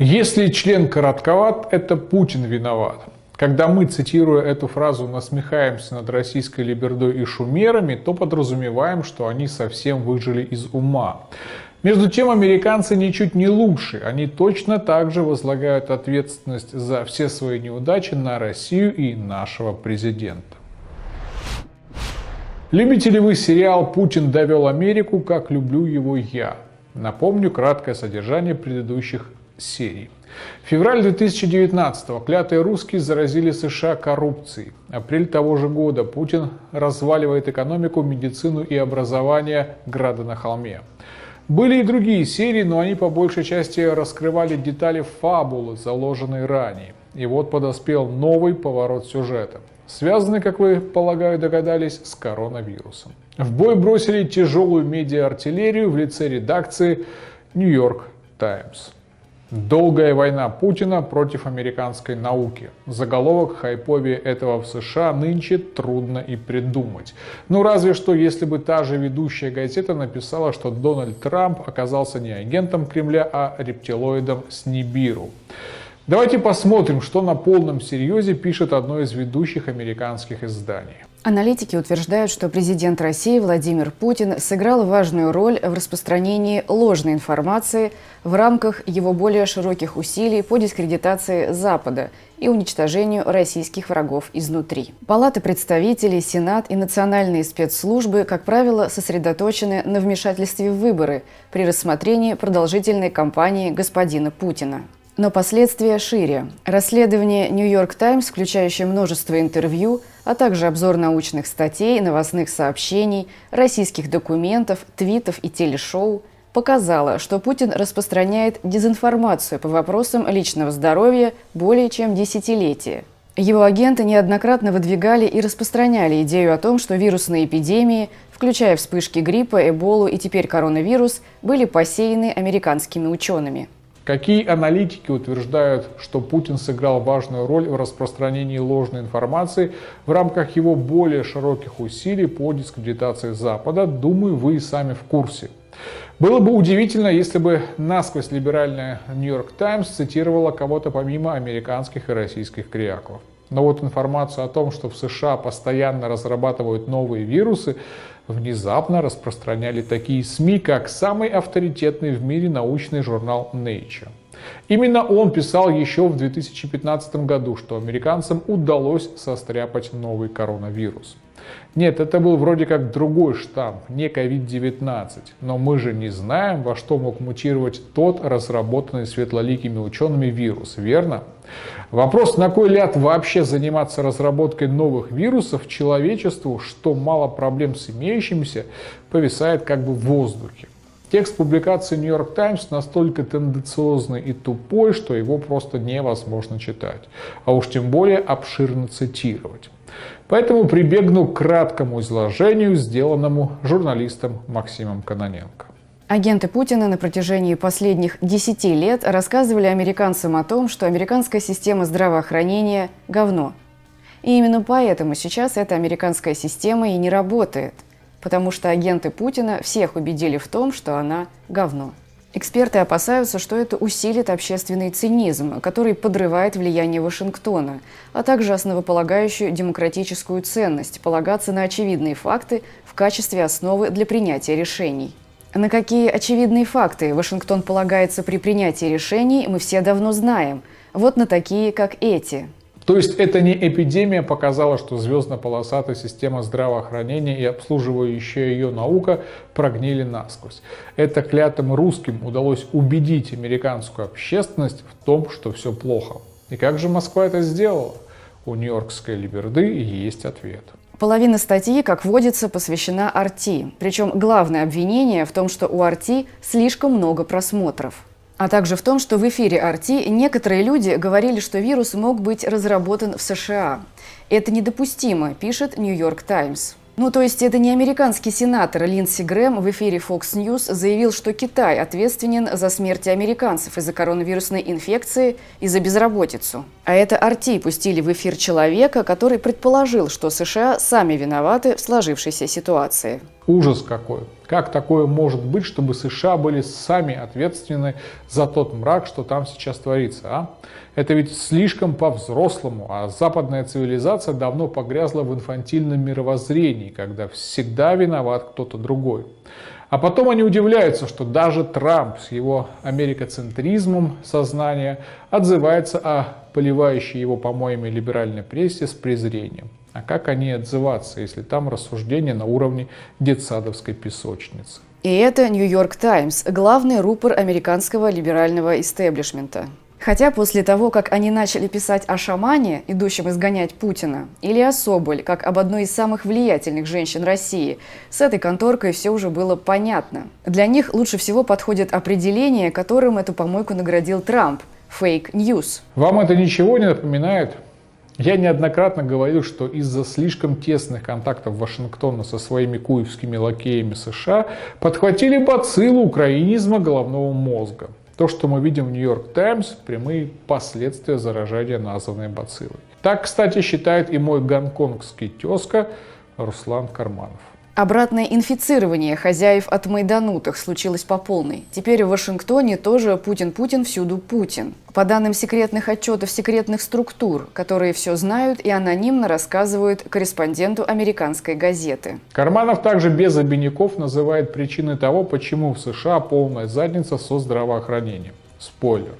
Если член коротковат, это Путин виноват. Когда мы, цитируя эту фразу, насмехаемся над российской либердой и шумерами, то подразумеваем, что они совсем выжили из ума. Между тем, американцы ничуть не лучше. Они точно так же возлагают ответственность за все свои неудачи на Россию и нашего президента. Любите ли вы сериал «Путин довел Америку, как люблю его я»? Напомню краткое содержание предыдущих серий. Февраль 2019-го. Клятые русские заразили США коррупцией. Апрель того же года. Путин разваливает экономику, медицину и образование града на холме. Были и другие серии, но они по большей части раскрывали детали фабулы, заложенной ранее. И вот подоспел новый поворот сюжета, связанный, как вы, полагаю, догадались, с коронавирусом. В бой бросили тяжелую медиа-артиллерию в лице редакции New York Times. «Долгая война Путина против американской науки». Заголовок хайповее этого в США нынче трудно и придумать. Ну разве что, если бы та же ведущая газета написала, что Дональд Трамп оказался не агентом Кремля, а рептилоидом с Нибиру. Давайте посмотрим, что на полном серьезе пишет одно из ведущих американских изданий. Аналитики утверждают, что президент России Владимир Путин сыграл важную роль в распространении ложной информации в рамках его более широких усилий по дискредитации Запада и уничтожению российских врагов изнутри. Палаты представителей, Сенат и национальные спецслужбы, как правило, сосредоточены на вмешательстве в выборы при рассмотрении продолжительной кампании господина Путина. Но последствия шире. Расследование New York Times, включающее множество интервью, а также обзор научных статей, новостных сообщений, российских документов, твитов и телешоу, показало, что Путин распространяет дезинформацию по вопросам личного здоровья более чем десятилетие. Его агенты неоднократно выдвигали и распространяли идею о том, что вирусные эпидемии, включая вспышки гриппа, эболу и теперь коронавирус, были посеяны американскими учеными. Какие аналитики утверждают, что Путин сыграл важную роль в распространении ложной информации в рамках его более широких усилий по дискредитации Запада, думаю, вы и сами в курсе. Было бы удивительно, если бы насквозь либеральная New York Times цитировала кого-то помимо американских и российских кряков. Но вот информацию о том, что в США постоянно разрабатывают новые вирусы, внезапно распространяли такие СМИ, как самый авторитетный в мире научный журнал Nature. Именно он писал еще в 2015 году, что американцам удалось состряпать новый коронавирус. Нет, это был вроде как другой штамм, не COVID-19, но мы же не знаем, во что мог мутировать тот разработанный светлоликими учеными вирус, верно? Вопрос, на кой ляд вообще заниматься разработкой новых вирусов человечеству, что мало проблем с имеющимися, повисает как бы в воздухе. Текст публикации New York Times настолько тенденциозный и тупой, что его просто невозможно читать, а уж тем более обширно цитировать. Поэтому прибегну к краткому изложению, сделанному журналистом Максимом Кононенко. Агенты Путина на протяжении последних 10 лет рассказывали американцам о том, что американская система здравоохранения – говно. И именно поэтому сейчас эта американская система и не работает, потому что агенты Путина всех убедили в том, что она – говно. Эксперты опасаются, что это усилит общественный цинизм, который подрывает влияние Вашингтона, а также основополагающую демократическую ценность – полагаться на очевидные факты в качестве основы для принятия решений. На какие очевидные факты Вашингтон полагается при принятии решений, мы все давно знаем. Вот на такие, как эти. То есть это не эпидемия показала, что звездно-полосатая система здравоохранения и обслуживающая ее наука прогнили насквозь. Это клятым русским удалось убедить американскую общественность в том, что все плохо. И как же Москва это сделала? У нью-йоркской либерды есть ответ. Половина статьи, как водится, посвящена RT. Причем главное обвинение в том, что у RT слишком много просмотров. А также в том, что в эфире RT некоторые люди говорили, что вирус мог быть разработан в США. Это недопустимо, пишет New York Times. Ну, то есть это не американский сенатор Линдси Грэм в эфире Fox News заявил, что Китай ответственен за смерти американцев из-за коронавирусной инфекции и за безработицу. А это RT пустили в эфир человека, который предположил, что США сами виноваты в сложившейся ситуации. Ужас какой! Как такое может быть, чтобы США были сами ответственны за тот мрак, что там сейчас творится, а? Это ведь слишком по-взрослому, а западная цивилизация давно погрязла в инфантильном мировоззрении, когда всегда виноват кто-то другой. А потом они удивляются, что даже Трамп с его америкоцентризмом сознания отзывается о поливающей его помоями либеральной прессе с презрением. А как они отзываться, если там рассуждения на уровне детсадовской песочницы? И это «Нью-Йорк Таймс», главный рупор американского либерального истеблишмента. Хотя после того, как они начали писать о шамане, идущем изгонять Путина, или о Соболь, как об одной из самых влиятельных женщин России, с этой конторкой все уже было понятно. Для них лучше всего подходит определение, которым эту помойку наградил Трамп – «фейк-ньюс». Вам это ничего не напоминает? Я неоднократно говорил, что из-за слишком тесных контактов Вашингтона со своими куевскими лакеями США подхватили бациллу украинизма головного мозга. То, что мы видим в «Нью-Йорк Таймс», прямые последствия заражения названной бациллой. Так, кстати, считает и мой гонконгский тезка Руслан Карманов. Обратное инфицирование хозяев от майданутых случилось по полной. Теперь в Вашингтоне тоже Путин-Путин, всюду Путин. По данным секретных отчетов секретных структур, которые все знают и анонимно рассказывают корреспонденту американской газеты. Карманов также без обиняков называет причиной того, почему в США полная задница со здравоохранением. Спойлер,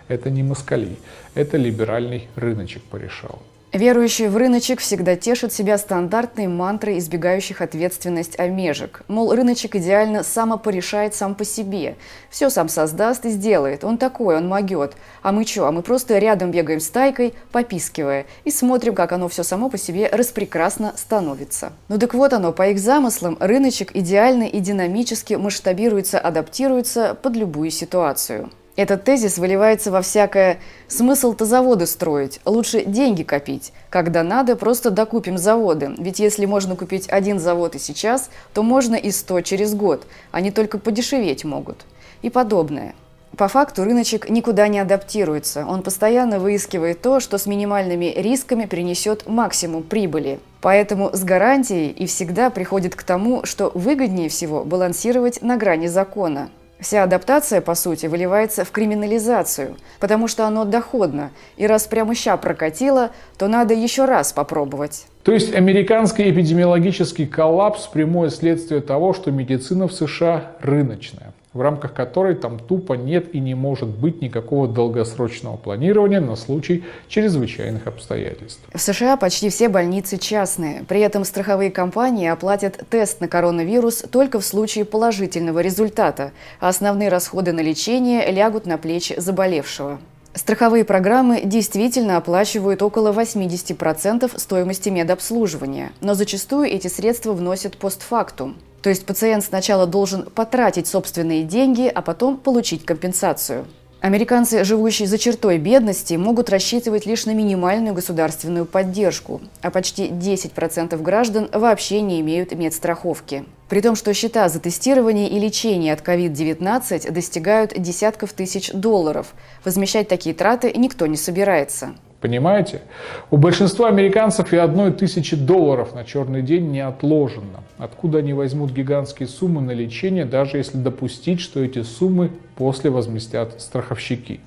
это не москали, это либеральный рыночек порешал. Верующие в рыночек всегда тешат себя стандартной мантрой избегающих ответственность омежек. Мол, рыночек идеально самопорешает сам по себе. Все сам создаст и сделает. Он такой, он могет. А мы что? А мы просто рядом бегаем стайкой, попискивая, и смотрим, как оно все само по себе распрекрасно становится. Ну так вот оно, по их замыслам, рыночек идеально и динамически масштабируется, адаптируется под любую ситуацию. Этот тезис выливается во всякое «смысл-то заводы строить, лучше деньги копить. Когда надо, просто докупим заводы, ведь если можно купить один завод и сейчас, то можно и 100 через год, они только подешеветь могут» и подобное. По факту рыночек никуда не адаптируется, он постоянно выискивает то, что с минимальными рисками принесет максимум прибыли. Поэтому с гарантией и всегда приходит к тому, что выгоднее всего балансировать на грани закона. Вся адаптация, по сути, выливается в криминализацию, потому что оно доходно, и раз прямо ща прокатило, то надо еще раз попробовать. То есть американский эпидемиологический коллапс – прямое следствие того, что медицина в США рыночная, в рамках которой там тупо нет и не может быть никакого долгосрочного планирования на случай чрезвычайных обстоятельств. В США почти все больницы частные, при этом страховые компании оплатят тест на коронавирус только в случае положительного результата, а основные расходы на лечение лягут на плечи заболевшего. Страховые программы действительно оплачивают около 80% стоимости медобслуживания, но зачастую эти средства вносят постфактум. То есть пациент сначала должен потратить собственные деньги, а потом получить компенсацию. Американцы, живущие за чертой бедности, могут рассчитывать лишь на минимальную государственную поддержку, а почти 10% граждан вообще не имеют медстраховки. При том, что счета за тестирование и лечение от COVID-19 достигают десятков тысяч долларов. Возмещать такие траты никто не собирается. Понимаете? У большинства американцев и $1000 на черный день не отложено. Откуда они возьмут гигантские суммы на лечение, даже если допустить, что эти суммы после возместят страховщики?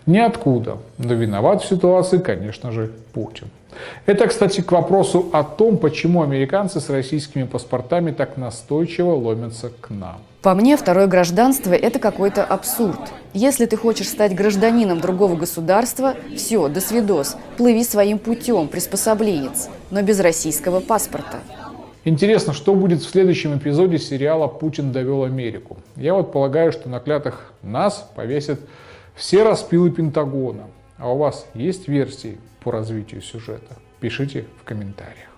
Ниоткуда. Но виноват в ситуации, конечно же, Путин. Это, кстати, к вопросу о том, почему американцы с российскими паспортами так настойчиво ломятся к нам. По мне, второе гражданство – это какой-то абсурд. Если ты хочешь стать гражданином другого государства, все, до свидос, плыви своим путем, приспособленец, но без российского паспорта. Интересно, что будет в следующем эпизоде сериала «Путин довел Америку». Я вот полагаю, что на клятых нас повесят все распилы Пентагона. А у вас есть версии по развитию сюжета? Пишите в комментариях.